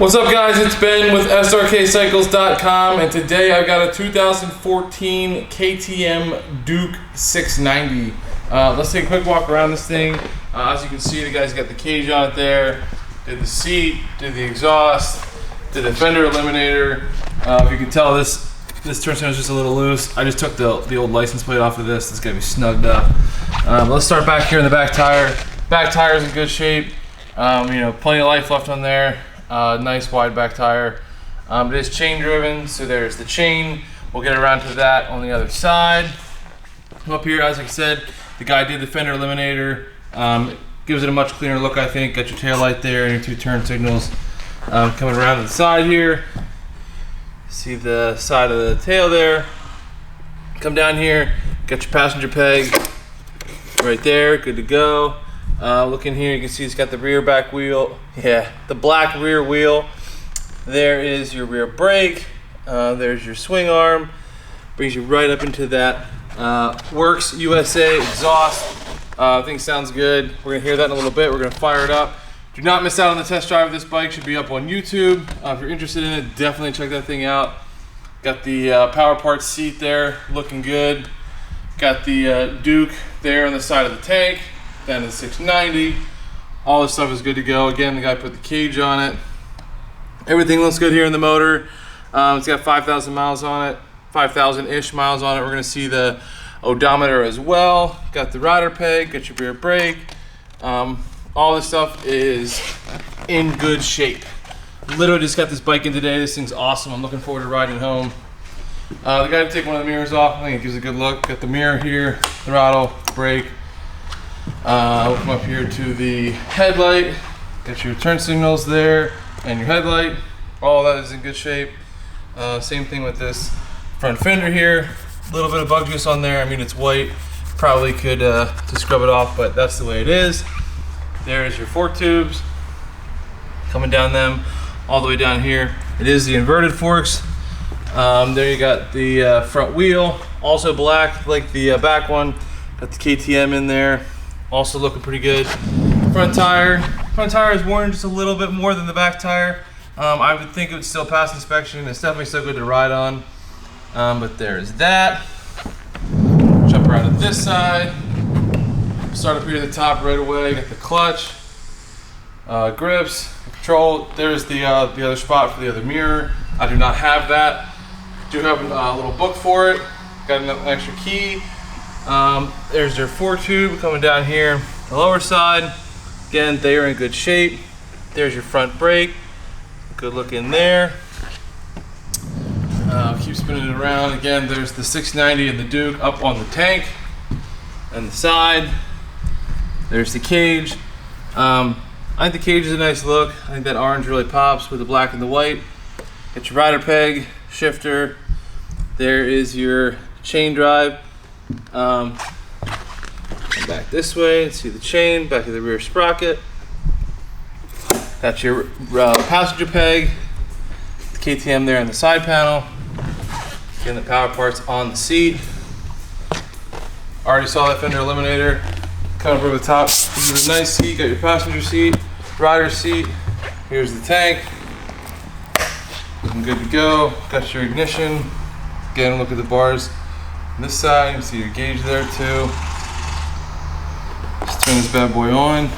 What's up, guys? It's Ben with Srkcycles.com, and today I've got a 2014 KTM Duke 690. Let's take a quick walk around this thing. As you can see, the guy's got the cage on it there, did the seat, did the exhaust, did the fender eliminator. If you can tell, this turn signal is just a little loose. I just took the old license plate off of this. It's gonna be snugged up. Let's start back here in the back tire. Back tire is in good shape. Plenty of life left on there. Nice wide back tire. It is chain driven, so there's the chain. We'll get around to that on the other side. Up here, as I said, the guy did the fender eliminator. Gives it a much cleaner look, I think. Got your tail light there and your two turn signals. Coming around to the side here, see the side of the tail there. Come down here, got your passenger peg right there, good to go. Look in here, you can see it's got the rear back wheel. Yeah, the black rear wheel. There is your rear brake. There's your swing arm. Brings you right up into that Works USA exhaust. I think sounds good. We're gonna hear that in a little bit. We're gonna fire it up. Do not miss out on the test drive of this bike. Should be up on YouTube. If you're interested in it, definitely check that thing out. Got the power parts seat there, looking good. Got the Duke there on the side of the tank. Down to the 690. All this stuff is good to go. Again, the guy put the cage on it. Everything looks good here in the motor. It's got 5,000 miles on it, 5,000-ish miles on it. We're gonna see the odometer as well. Got the rider peg, got your rear brake. All this stuff is in good shape. Literally just got this bike in today. This thing's awesome. I'm looking forward to riding home. The guy to take one of the mirrors off. I think it gives a good look. Got the mirror here, throttle, brake. We'll come up here to the headlight. Got your turn signals there and your headlight. All that is in good shape. Same thing with this front fender here. A little bit of bug juice on there. I mean, it's white. Probably could to scrub it off, but that's the way it is. There's your fork tubes. Coming down them all the way down here. It is the inverted forks. There you got the front wheel, also black like the back one. Got the KTM in there. Also looking pretty good. Front tire is worn just a little bit more than the back tire. I would think it would still pass inspection. It's definitely still good to ride on. But there's that. Jump around to this side. Start up here at the top right away. Got the clutch, grips, control. There's the other spot for the other mirror. I do not have that. Do have a little book for it. Got an extra key. There's their fork tube coming down here, the lower side. Again, they are in good shape. There's your front brake. Good look in there. Keep spinning it around. Again, there's the 690 and the Duke up on the tank and the side. There's the cage. I think the cage is a nice look. I think that orange really pops with the black and the white. Get your rider peg, shifter. There is your chain drive. Come back this way and see the chain, back of the rear sprocket. Got your passenger peg, the KTM there on the side panel. Again, the power parts on the seat. Already saw that fender eliminator. Coming over the top. This is a nice seat. Got your passenger seat, rider seat. Here's the tank. Looking good to go. Got your ignition. Again, look at the bars on this side. You can see your gauge there too. Just turn this bad boy on.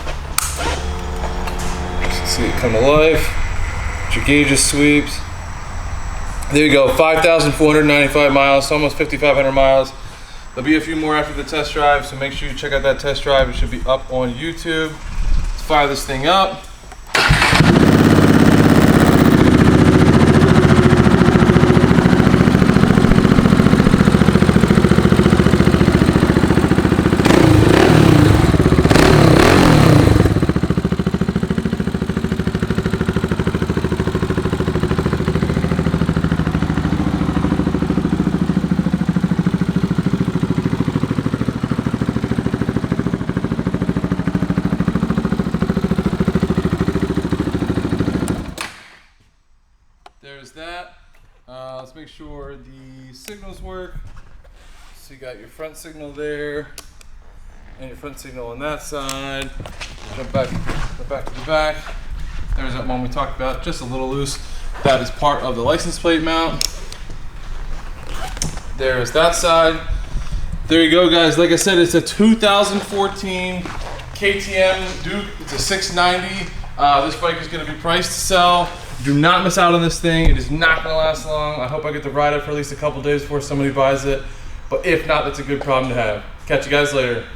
Just see it come to life. Get your gauges sweeps. There you go, 5,495 miles, almost 5,500 miles. There'll be a few more after the test drive, so make sure you check out that test drive. It should be up on YouTube. Let's fire this thing up. There's that. Let's make sure the signals work. So you got your front signal there and your front signal on that side. Jump back to the back. There's that one we talked about, just a little loose. That is part of the license plate mount. There's that side. There you go, guys. Like I said, it's a 2014 KTM Duke. It's a 690. This bike is going to be priced to sell. Do not miss out on this thing. It is not going to last long. I hope I get to ride it for at least a couple days before somebody buys it. But if not, that's a good problem to have. Catch you guys later.